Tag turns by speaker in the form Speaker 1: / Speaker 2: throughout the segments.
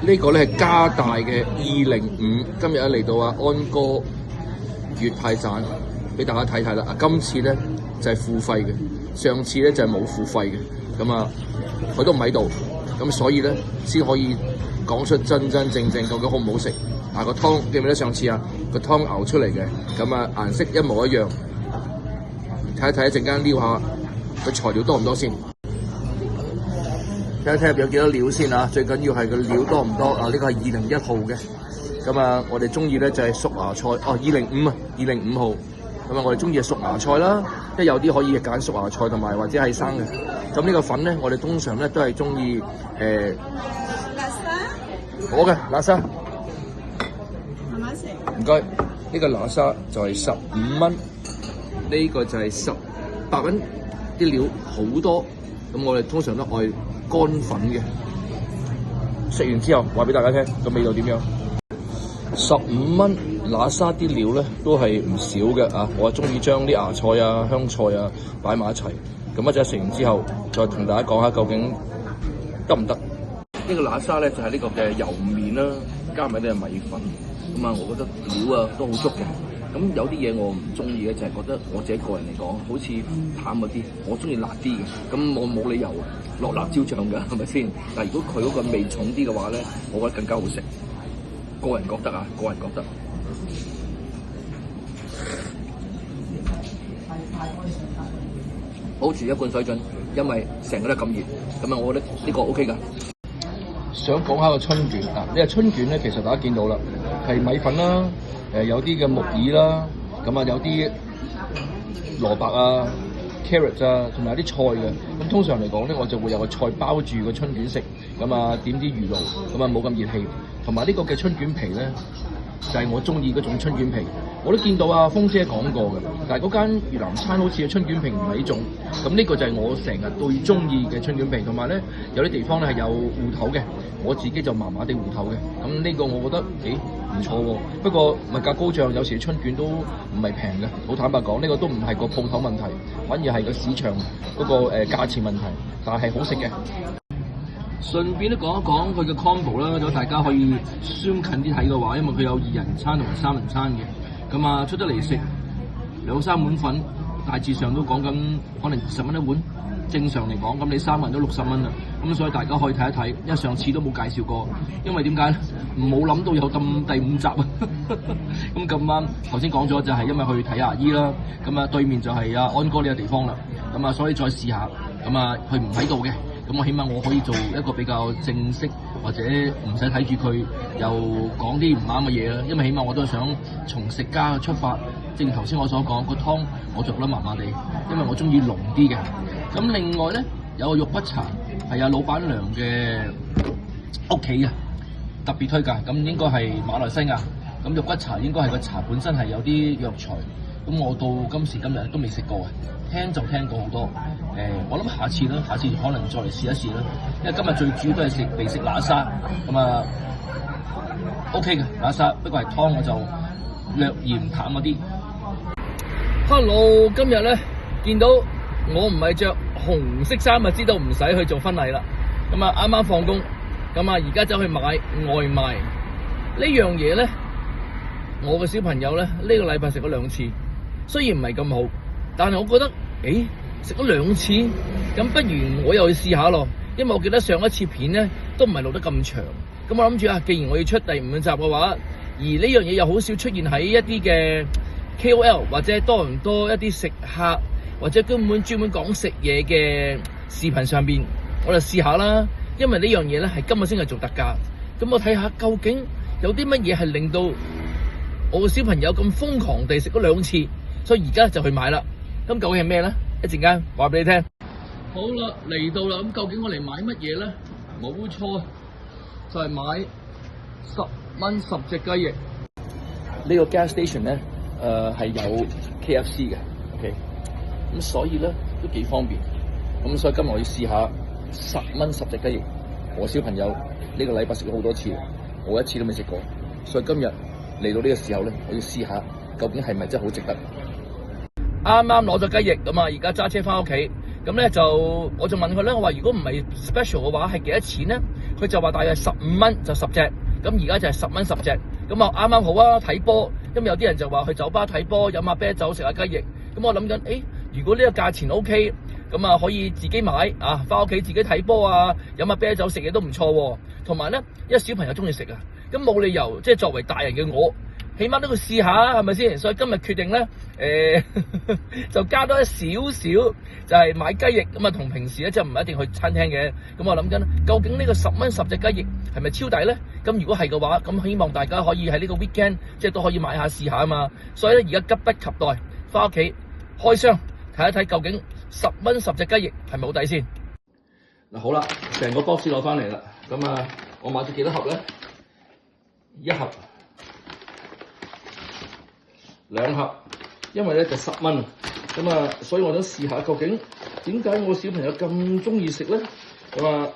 Speaker 1: 呢個咧係加大嘅205，今日嚟到安哥粵泰站，俾大家睇睇啦。今次咧就係付費嘅，上次咧就係冇付費嘅。咁佢都唔喺度，咁所以咧先可以講出真真正正究竟好唔好食。個湯記唔記得上次個湯熬出嚟嘅，顏色一模一樣。睇一睇，一陣間撩下個材料多唔多先。睇一睇入邊有幾多料先啊！最緊要係個料多唔多啊？呢個係201號嘅。我哋中意咧就係熟芽菜，205號。我哋中意係熟芽菜啦，即係有啲可以揀熟芽菜同埋或者係生嘅。咁呢個粉咧，我哋通常咧都係中意好嘅喇沙。唔該，呢個喇沙就係15蚊，呢個就係18蚊。啲料好多，咁我哋通常都愛乾粉嘅。食完之後話俾大家聽個味道點樣。15蚊喇沙啲料咧都係唔少嘅啊！我中意將啲芽菜啊、香菜啊擺埋一齊。咁一陣食完之後，再同大家講下究竟得唔得？呢個喇沙咧就係呢個嘅油麵啦，加埋啲米粉。我覺得料都好足嘅。咁有啲嘢我唔中意嘅就係覺得我自己個人嚟講，好似淡嗰啲，我中意辣啲嘅。咁我冇理由落辣椒醬㗎，係咪先？但係如果佢嗰個味重啲嘅話咧，我覺得更加好食。個人覺得保持一貫水準，因為成個都咁熱，我覺得呢個 OK 㗎。想講下個春卷啊！呢個春卷咧，其實大家見到啦，係米粉啦，有啲嘅木耳啦，有啲蘿蔔啊、carrot 啊，同埋有啲菜嘅。咁通常嚟講咧，我就會有個菜包住個春卷食，點啲魚露，冇咁熱氣。同埋呢個嘅春卷皮咧，就係我中意嗰種春卷皮。我都見到峰姐講過嘅，但係嗰間越南餐好似嘅春卷皮唔係呢種。呢個就係我成日最中意嘅春卷皮。同埋咧，有啲地方咧係有芋頭嘅，我自己就麻麻地芋頭嘅。呢個我覺得唔錯喎。不過物價高漲，有時春卷都唔係平嘅。好坦白講，呢個都唔係個鋪頭問題，反而係個市場嗰個價錢問題。但係好食嘅。順便都講一講佢嘅 combo 啦，咁大家可以 zoom 近啲睇嘅話，因為佢有2人餐同埋3人餐嘅。出得嚟食2-3碗粉，大致上都講緊可能20蚊一碗。正常嚟講，咁你3人都60蚊啦。所以大家可以睇一睇，因為上次都冇介紹過。因為點解咧？冇諗到有第5集啊！咁啱頭先講咗就係因為去睇牙醫啦。對面就係安哥呢個地方啦。所以再試下。佢唔喺度嘅。我起碼我可以做一個比較正式，或者唔使睇住佢又講啲唔啱嘅嘢啦。因為起碼我都係想從食家出發，正如頭先我所講，個湯我做得麻麻地，因為我中意濃啲嘅。另外咧有個肉骨茶係老闆娘嘅屋企嘅，特別推介。應該係馬來西亞。肉骨茶應該係個茶本身係有啲藥材。我到今時今日都未食過嘅，聽就聽過好多。我諗下次可能再嚟試一試啦。因為今日最主要都係未食喇沙，OK 嘅喇沙，不過係湯我就略嫌淡一啲。Hello， 今日咧見到我唔係着紅色衫，就知道唔使去做婚禮啦。啱啱放工，而家走去買外賣呢樣嘢咧，我嘅小朋友咧呢個禮拜食咗2次。雖然唔係咁好，但係我覺得，食咗2次，咁不如我又去試下咯。因為我記得上一次片咧都唔係錄得咁長，我諗住既然我要出第5集嘅話，而呢樣嘢又好少出現喺一啲嘅 KOL 或者多倫多一啲食客或者根本專門講食嘢嘅視頻上邊，我就試下啦。因為呢樣嘢咧係今日先係做特價，我睇下究竟有啲乜嘢係令到我個小朋友咁瘋狂地食咗2次。所以而家就去買啦。究竟係咩咧？一陣間話俾你聽。好啦，嚟到啦。究竟我嚟買乜嘢咧？冇錯，就係買10蚊10隻雞翼。呢個 gas station 咧，係有 KFC 嘅。OK，所以咧都幾方便。所以今日我要試下10蚊10隻雞翼。我小朋友呢個禮拜食咗好多次，我1次都未食過。所以今日嚟到呢個時候咧，我要試下究竟係咪真係好值得。啱啱攞咗雞翼而家揸車翻屋企，咁咧就我就問佢咧，我話如果唔係 special 嘅話係幾多錢咧？佢就話大約15蚊就10隻，咁而家就係10蚊10隻，咁啊啱啱好啊睇波，因為有啲人就話去酒吧睇波飲下啤酒食下雞翼，咁我諗緊如果呢個價錢 OK， 咁啊可以自己買啊，翻屋企自己睇波啊，飲下啤酒食嘢都唔錯喎，同埋咧因為小朋友中意食啊，咁冇理由即係作為大人嘅我。起碼都要試下係咪先？所以今日決定咧，就加多一少少，就係買雞翼咁啊，同平時咧即係唔一定去餐廳嘅。咁我諗緊，究竟呢個10蚊10隻雞翼係咪超抵咧？咁如果係嘅話，咁希望大家可以喺呢個 weekend 即係都可以買下試下啊嘛。所以咧而家急不及待，翻屋企開箱睇一睇究竟10蚊10隻雞翼係咪好抵先？嗱好啦，成個 box 攞翻嚟啦。咁啊，我買咗幾多盒咧？1盒。2盒，因為咧就10蚊，咁啊，所以我想試下究竟點解我小朋友咁中意食咧？咁啊，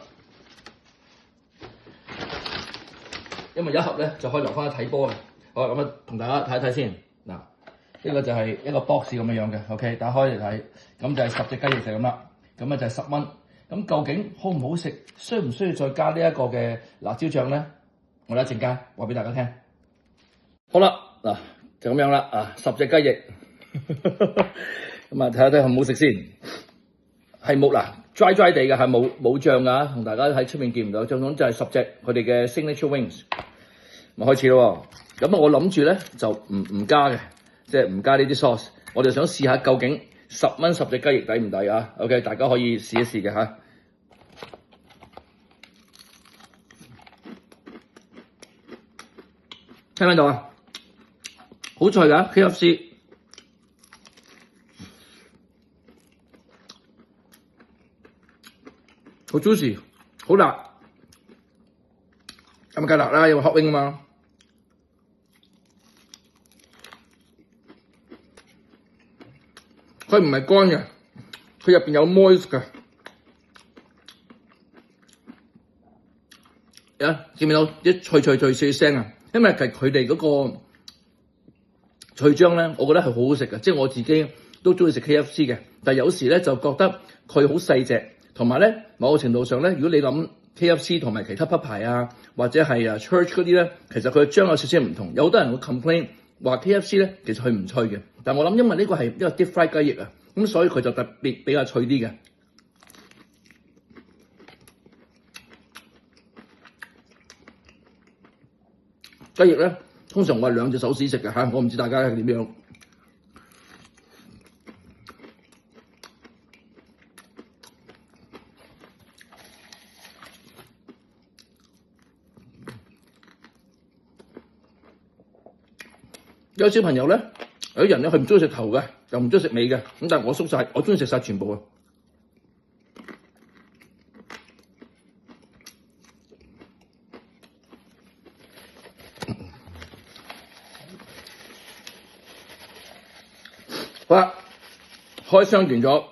Speaker 1: 因為1盒咧就可以留翻去睇波嘅。好，咁啊，同大家睇一睇先。嗱，呢個就係一個 box 咁樣嘅 ，OK， 打開嚟睇，咁就係10隻雞翼就咁啦。咁啊就係10蚊。咁究竟好唔好食？需唔需要再加呢一個嘅辣椒醬咧？我哋一陣間話俾大家聽。好啦，嗱。就咁樣啦，啊，10隻雞翼，咁啊睇下睇好唔好食先，係冇嗱 dry 地嘅，係冇醬噶，同大家喺出面見唔到，總共就係10隻佢哋嘅 signature wings，咪開始咯。咁啊，我諗住咧就唔加嘅，即係唔加呢啲 sauce，我哋想試下究竟10蚊10隻雞翼抵唔抵啊 ？OK， 大家可以試一試嘅嚇。聽唔聽到啊？好脆㗎 KFC， 好 juicy， 好辣，咁梗係辣啦，有 hot wing 啊嘛。佢唔係乾嘅，佢入邊有 moist 㗎。見唔見到啲脆聲啊？因為係佢哋嗰個脆漿咧，我覺得係好好食嘅，即係我自己都中意食 KFC 嘅。但係有時咧就覺得佢好細隻，同埋咧某個程度上咧，如果你諗 KFC 同埋其他品牌啊，或者係Church 嗰啲咧，其實佢嘅漿有少少唔同。有好多人會 complain 話 KFC 咧其實佢唔脆嘅，但係我諗因為呢個係一個 deep fried 雞翼啊，咁所以佢就特別比較脆啲嘅。雞翼咧，通常我係2隻手指食嘅嚇，我唔知大家係點樣。有小朋友咧，有啲人咧佢唔中意食頭嘅，又唔中意食尾嘅，咁但係我縮晒，我中意食晒全部啊！好啦，開箱完咗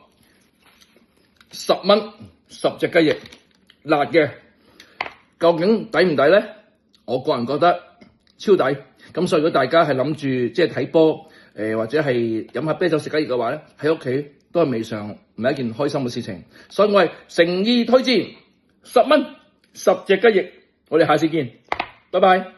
Speaker 1: ，10蚊10隻雞翼，辣嘅，究竟抵唔抵咧？我個人覺得超抵。咁所以如果大家係諗住即係睇波，或者係飲下啤酒食雞翼嘅話咧，喺屋企都係未嘗唔係一件開心嘅事情。所以我係誠意推薦10蚊10隻雞翼，我哋下次見，拜拜。